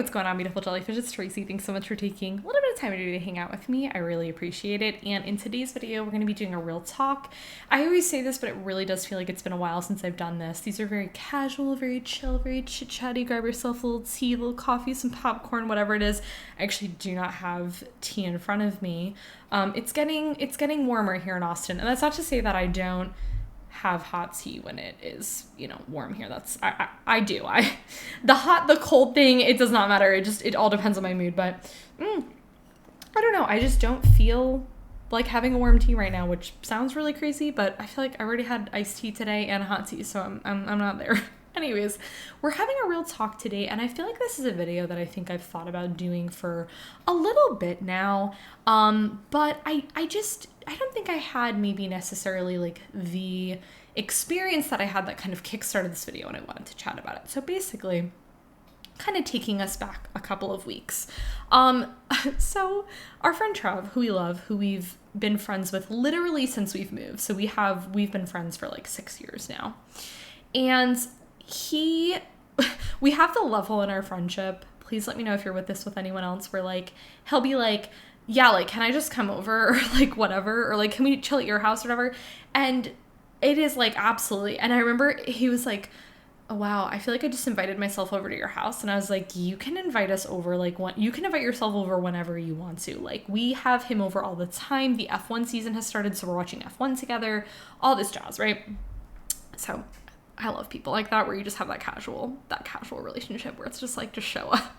what's going on, beautiful jellyfish? It's Tracy. Thanks so much for taking a little bit of time today to hang out with me. I really appreciate it. And in today's video, we're going to be doing a real talk. I always say this, but it really does feel like it's been a while since I've done this. These are very casual, very chill, very chit-chatty. Grab yourself a little tea, a little coffee, some popcorn, whatever it is. I actually do not have tea in front of me. It's getting warmer here in Austin. And that's not to say that I don't have hot tea when it is, warm here. I do. The hot, the cold thing, it does not matter. It all depends on my mood, but I don't know. I just don't feel like having a warm tea right now, which sounds really crazy, but I feel like I already had iced tea today and hot tea, so I'm not there. Anyways, we're having a real talk today, and I feel like this is a video that I think I've thought about doing for a little bit now, but I don't think I had maybe necessarily like the experience that I had that kind of kickstarted this video, and I wanted to chat about it. So basically, kind of taking us back a couple of weeks. So our friend Trev, who we love, who we've been friends with literally since we've moved. So we've been friends for like 6 years now, and we have the level in our friendship. Please let me know if you're with this with anyone else, where like he'll be like, yeah, like, can I just come over, or like whatever, or like, can we chill at your house or whatever? And it is like, absolutely. And I remember he was like, oh wow, I feel like I just invited myself over to your house. And I was like, you can invite us over, like, you can invite yourself over whenever you want to. Like, we have him over all the time. The F1 season has started, so we're watching F1 together, all this jazz, right? So I love people like that, where you just have that casual relationship where it's just like, just show up.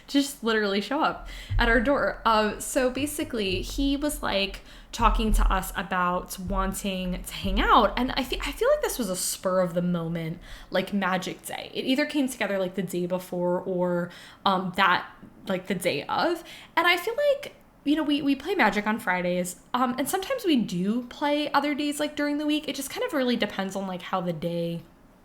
Just literally show up at our door. So basically he was like talking to us about wanting to hang out. And I feel like this was a spur of the moment, like magic day. It either came together like the day before or that like the day of. And I feel like, we play Magic on Fridays, and sometimes we do play other days like during the week. It just kind of really depends on like how the day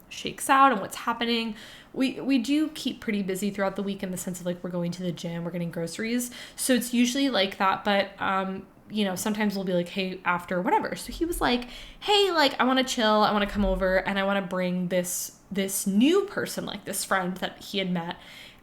shakes out and what's happening. We do keep pretty busy throughout the week in the sense of like we're going to the gym, we're getting groceries. So it's usually like that, but sometimes we'll be like, hey, after whatever. So he was like, hey, like I want to chill, I want to come over, and I want to bring this new person, like this friend that he had met.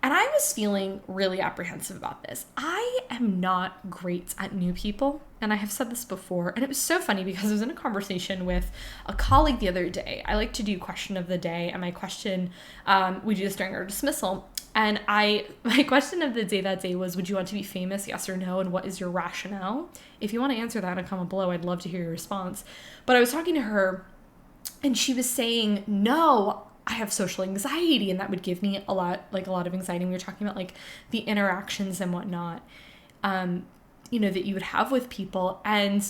And I was feeling really apprehensive about this. I am not great at new people, and I have said this before, and it was so funny because I was in a conversation with a colleague the other day. I like to do question of the day, and my question, we do this during our dismissal, and my question of the day that day was, would you want to be famous, yes or no, and what is your rationale? If you want to answer that in a comment below, I'd love to hear your response. But I was talking to her, and she was saying, no, I have social anxiety, and that would give me a lot of anxiety. We were talking about like the interactions and whatnot, that you would have with people. And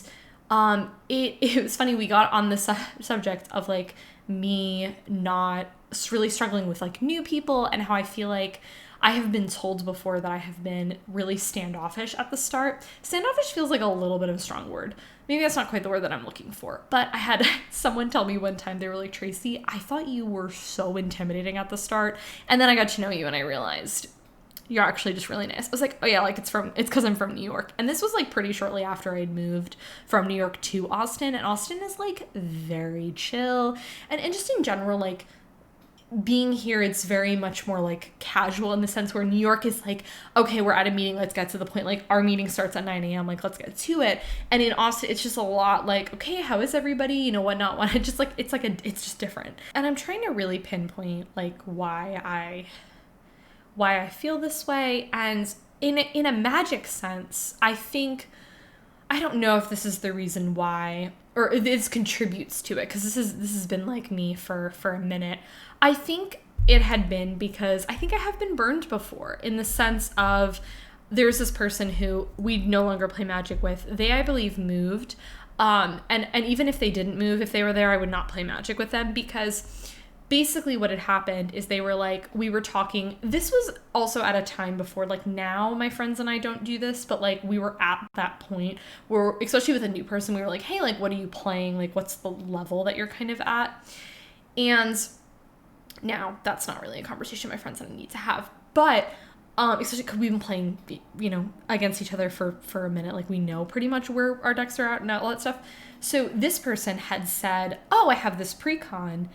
it was funny. We got on the subject of like me not really struggling with like new people, and how I feel like I have been told before that I have been really standoffish at the start. Standoffish feels like a little bit of a strong word. Maybe that's not quite the word that I'm looking for. But I had someone tell me one time, they were like, Tracy, I thought you were so intimidating at the start. And then I got to know you and I realized you're actually just really nice. I was like, oh yeah, like it's because I'm from New York. And this was like pretty shortly after I'd moved from New York to Austin. And Austin is like very chill. And just in general, like being here, it's very much more like casual in the sense where New York is like, okay, we're at a meeting, let's get to the point. Like our meeting starts at 9 a.m. Like, let's get to it. And in Austin, it's just a lot like, okay, how is everybody? Whatnot. Just like, it's just different. And I'm trying to really pinpoint like why I feel this way. And in a magic sense, I don't know if this is the reason why, or this contributes to it, because this has been like me for a minute. I think it had been because I think I have been burned before, in the sense of there's this person who we no longer play Magic with. They, I believe, moved. And even if they didn't move, if they were there, I would not play Magic with them, because basically what had happened is they were like, we were talking, this was also at a time before, like now my friends and I don't do this, but like we were at that point where, especially with a new person, we were like, hey, like what are you playing? Like what's the level that you're kind of at? And now that's not really a conversation my friends and I need to have, but especially because we've been playing, against each other for a minute. Like we know pretty much where our decks are at and all that stuff. So this person had said, oh, I have this pre-con.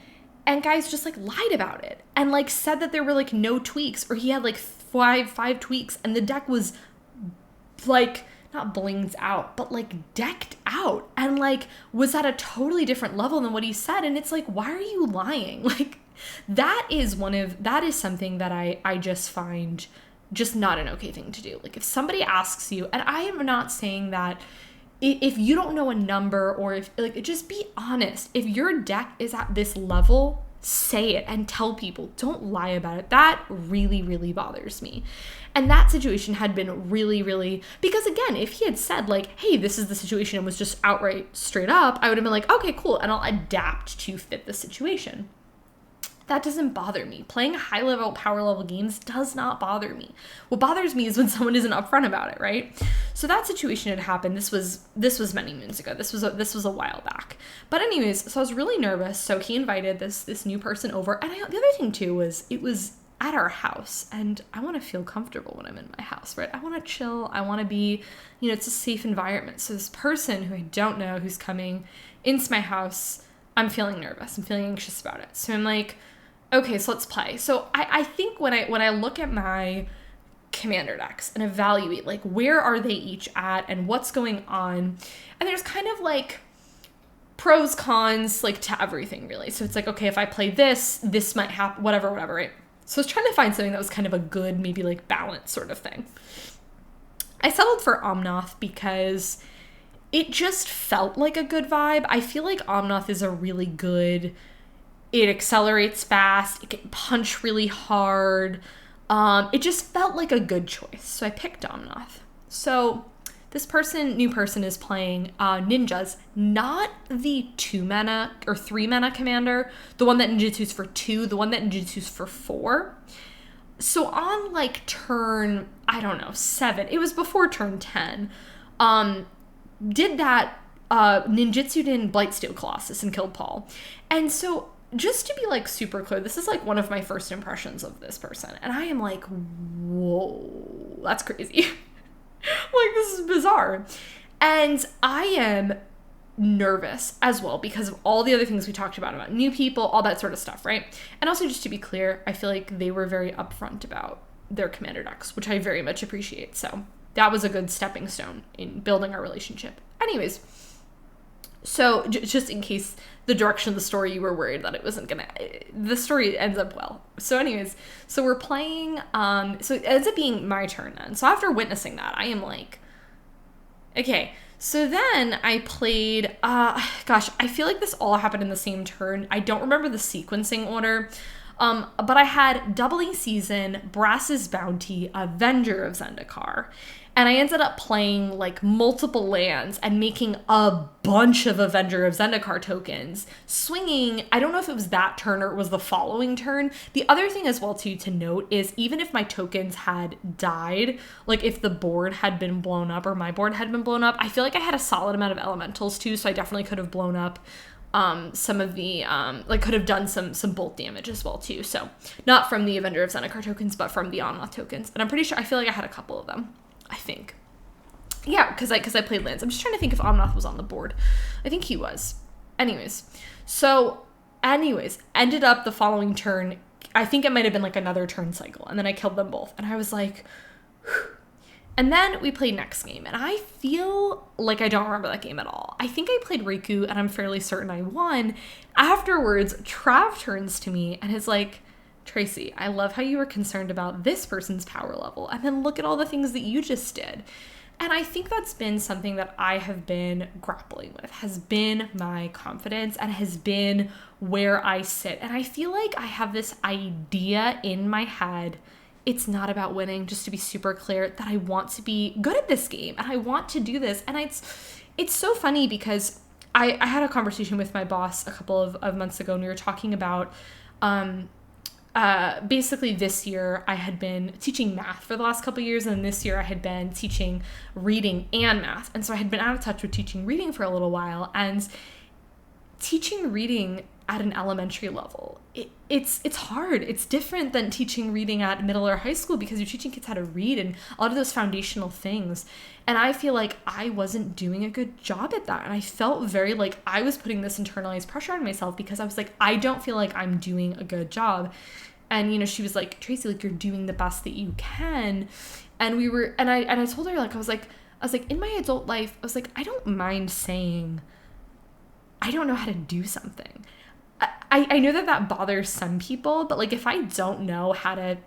And guys just like lied about it and like said that there were like no tweaks, or he had like five tweaks, and the deck was like not blinged out, but like decked out, and like was at a totally different level than what he said. And it's like, why are you lying? Like that is something that I just find just not an okay thing to do. Like if somebody asks you, and I am not saying that if you don't know a number, or if like, just be honest. If your deck is at this level, say it and tell people. Don't lie about it. That really, really bothers me. And that situation had been really, really, because again, if he had said like, hey, this is the situation, and was just outright straight up, I would have been like, okay, cool. And I'll adapt to fit the situation. That doesn't bother me. Playing high level, power level games does not bother me. What bothers me is when someone isn't upfront about it, right? So that situation had happened. This was many moons ago. This was a while back. But anyways, so I was really nervous. So he invited this new person over, and the other thing too was it was at our house, and I want to feel comfortable when I'm in my house, right? I want to chill. I want to be, it's a safe environment. So this person who I don't know, who's coming into my house, I'm feeling nervous. I'm feeling anxious about it. So I'm like, okay, so let's play. So I think when I look at my commander decks and evaluate like where are they each at and what's going on, and there's kind of like pros, cons, like to everything really. So it's like, okay, if I play this might happen, whatever, right? So I was trying to find something that was kind of a good, maybe like balance sort of thing. I settled for Omnath because it just felt like a good vibe. I feel like Omnath is a really good, it accelerates fast, it can punch really hard. It just felt like a good choice. So I picked Omnath. So this new person is playing ninjas, not the 2 mana or 3 mana commander, the one that ninjutsu's for 2, the one that ninjutsu's for 4. So on like turn, I don't know, 7, it was before turn 10, did that, ninjutsu'd in Blightsteel Colossus and killed Paul. And so just to be like super clear, this is like one of my first impressions of this person. And I am like, whoa, that's crazy. Like, this is bizarre. And I am nervous as well because of all the other things we talked about new people, all that sort of stuff, right? And also, just to be clear, I feel like they were very upfront about their commander decks, which I very much appreciate. So that was a good stepping stone in building our relationship. Anyways, so just in case the direction of the story you were worried that it wasn't gonna, the story ends up well. So anyways, so we're playing, so it ends up being my turn then. So after witnessing that, I am like, okay. So then I played, gosh, I feel like this all happened in the same turn. I don't remember the sequencing order, but I had Doubling Season, Brass's Bounty, Avenger of Zendikar. And I ended up playing like multiple lands and making a bunch of Avenger of Zendikar tokens, swinging. I don't know if it was that turn or it was the following turn. The other thing as well too to note is even if my tokens had died, like if the board had been blown up or my board had been blown up, I feel like I had a solid amount of elementals too, so I definitely could have blown up some of the like could have done some bolt damage as well too. So not from the Avenger of Zendikar tokens, but from the Omnath tokens. And I'm pretty sure, I feel like I had a couple of them. I think. Yeah, because I played lands. I'm just trying to think if Omnath was on the board. I think he was. Anyways, ended up the following turn. I think it might have been like another turn cycle. And then I killed them both. And I was like, whew. And then we played next game. And I feel like I don't remember that game at all. I think I played Riku and I'm fairly certain I won. Afterwards, Trav turns to me and is like, Tracy, I love how you were concerned about this person's power level, and then look at all the things that you just did. And I think that's been something that I have been grappling with, has been my confidence and has been where I sit. And I feel like I have this idea in my head, it's not about winning, just to be super clear, that I want to be good at this game and I want to do this. And it's so funny because I had a conversation with my boss a couple of months ago, and we were talking about basically this year I had been teaching math for the last couple of years, and this year I had been teaching reading and math. And so I had been out of touch with teaching reading for a little while, and teaching reading at an elementary level. It's hard. It's different than teaching reading at middle or high school because you're teaching kids how to read and a lot of those foundational things. And I feel like I wasn't doing a good job at that. And I felt very like I was putting this internalized pressure on myself because I was like, I don't feel like I'm doing a good job. And, you know, she was like, Tracy, like, you're doing the best that you can. And I told her, like, I was like, in my adult life, I was like, I don't mind saying I don't know how to do something. I know that bothers some people, but like if I don't know how to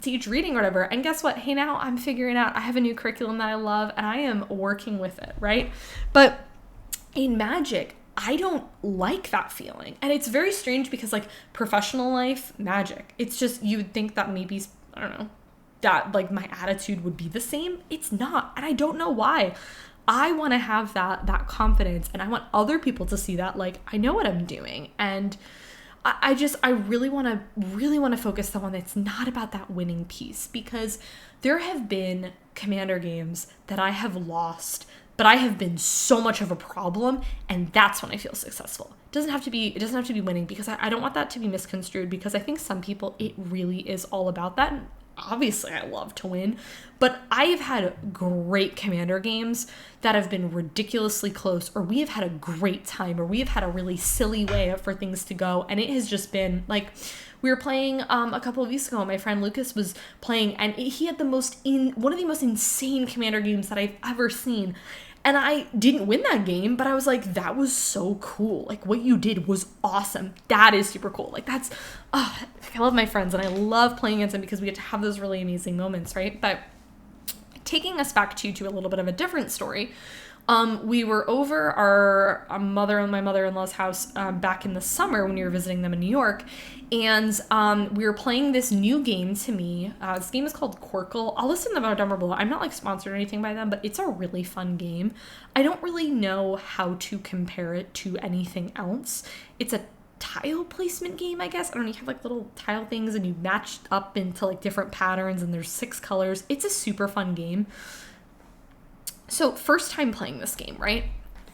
teach reading or whatever, and guess what? Hey, now I'm figuring out, I have a new curriculum that I love and I am working with it, right? But in magic, I don't like that feeling. And it's very strange because like professional life, magic, it's just, you would think that maybe, I don't know, that like my attitude would be the same. It's not. And I don't know why. I want to have that confidence, and I want other people to see that, like, I know what I'm doing. And I really want to focus on one that's not about that winning piece, because there have been commander games that I have lost, but I have been so much of a problem, and that's when I feel successful. It doesn't have to be winning, because I don't want that to be misconstrued, because I think some people, it really is all about that. And obviously I love to win, but I have had great commander games that have been ridiculously close, or we have had a great time, or we have had a really silly way for things to go. And it has just been like, we were playing a couple of weeks ago, my friend Lucas was playing, and he had one of the most insane commander games that I've ever seen. And I didn't win that game, but I was like, that was so cool. Like, what you did was awesome. That is super cool. Like, I love my friends, and I love playing against them because we get to have those really amazing moments, right? But taking us back to a little bit of a different story, we were over our my mother-in-law's house back in the summer when we were visiting them in New York, and we were playing this new game to me. This game is called Quirkle. I'll list them down below. I'm not like sponsored or anything by them, but it's a really fun game. I don't really know how to compare it to anything else. It's a tile placement game, I guess. I don't know, you have like little tile things and you match up into like different patterns, and there's 6 colors. It's a super fun game. So first time playing this game, right?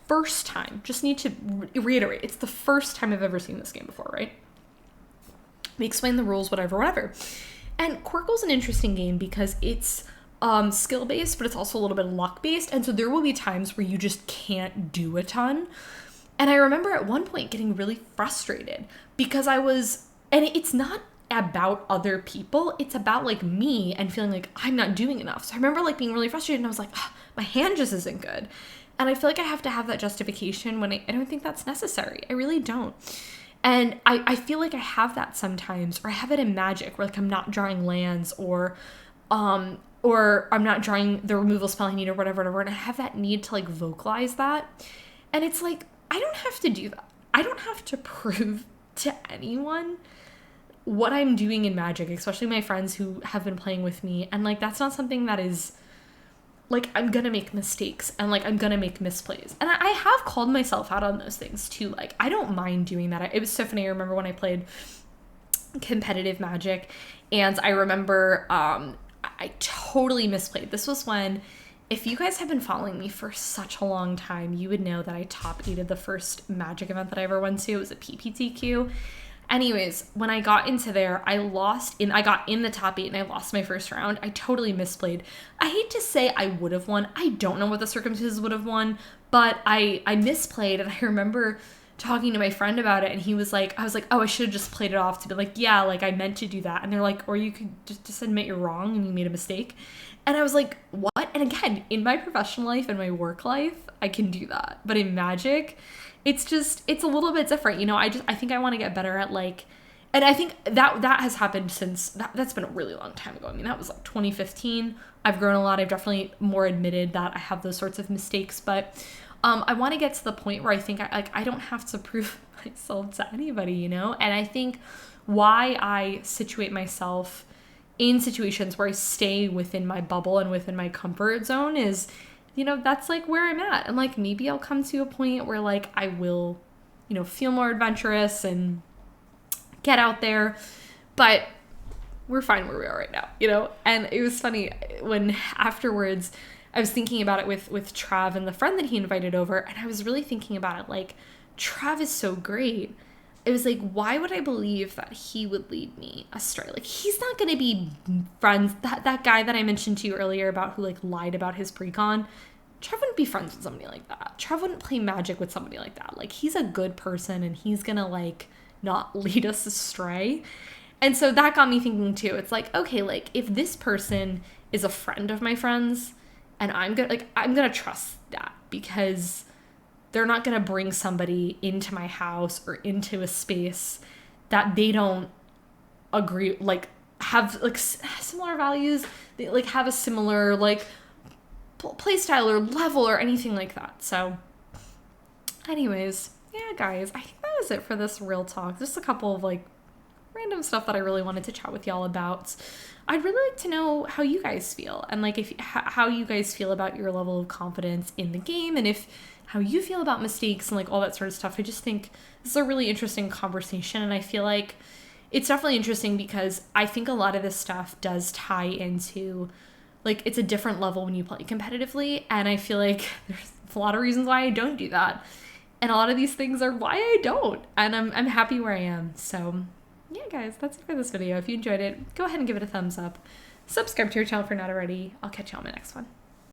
First time. Just need to reiterate, it's the first time I've ever seen this game before, right? We explain the rules, whatever. And Quirkle's an interesting game because it's skill-based, but it's also a little bit luck-based. And so there will be times where you just can't do a ton. And I remember at one point getting really frustrated because and it's not about other people, it's about like me and feeling like I'm not doing enough. So I remember like being really frustrated, and I was like, my hand just isn't good. And I feel like I have to have that justification when I don't think that's necessary. I really don't. And I feel like I have that sometimes, or I have it in Magic where like I'm not drawing lands, or I'm not drawing the removal spell I need, or whatever, and I have that need to like vocalize that. And it's like, I don't have to do that. I don't have to prove to anyone what I'm doing in Magic, especially my friends who have been playing with me. And like, that's not something that is like, I'm gonna make mistakes and like I'm gonna make misplays. And I have called myself out on those things too. Like, I don't mind doing that. It was so funny. I remember when I played competitive Magic, and I remember I totally misplayed. This was when, if you guys have been following me for such a long time, you would know that I top 8'd the first Magic event that I ever went to. It was a PPTQ. Anyways, when I got into there, I got in the top 8 and I lost my first round. I totally misplayed. I hate to say I would have won. I don't know what the circumstances would have won, but I misplayed, and I remember talking to my friend about it, and I was like, oh, I should have just played it off to be like, yeah, like I meant to do that. And they're like, or you could just admit you're wrong and you made a mistake. And I was like, what? And again, in my professional life and my work life, I can do that. But in Magic, it's a little bit different. You know, I think I want to get better at like, and I think that has happened since, that's been a really long time ago. I mean, that was like 2015. I've grown a lot. I've definitely more admitted that I have those sorts of mistakes, but I want to get to the point where I think I don't have to prove myself to anybody, you know? And I think why I situate myself in situations where I stay within my bubble and within my comfort zone is, you know, that's like where I'm at. And like, maybe I'll come to a point where like I will, you know, feel more adventurous and get out there, but we're fine where we are right now, you know? And it was funny when afterwards I was thinking about it with Trav and the friend that he invited over, and I was really thinking about it like, Trav is so great, it was like, why would I believe that he would lead me astray? Like, he's not going to be friends. That guy that I mentioned to you earlier about who like lied about his pre-con, Trev wouldn't be friends with somebody like that. Trev wouldn't play Magic with somebody like that. Like, he's a good person and he's going to like not lead us astray. And so that got me thinking too. It's like, okay, like if this person is a friend of my friends and I'm going to trust that because they're not going to bring somebody into my house or into a space that they don't agree, like have like similar values, they like have a similar like play style or level or anything like that. So anyways, yeah, guys, I think that was it for this real talk. Just a couple of like random stuff that I really wanted to chat with y'all about. I'd really like to know how you guys feel and like if how you guys feel about your level of confidence in the game and if how you feel about mistakes and like all that sort of stuff. I just think this is a really interesting conversation, and I feel like it's definitely interesting because I think a lot of this stuff does tie into like it's a different level when you play competitively, and I feel like there's a lot of reasons why I don't do that. And a lot of these things are why I don't. And I'm happy where I am. So yeah, guys, that's it for this video. If you enjoyed it, go ahead and give it a thumbs up. Subscribe to your channel if you're not already. I'll catch you on my next one.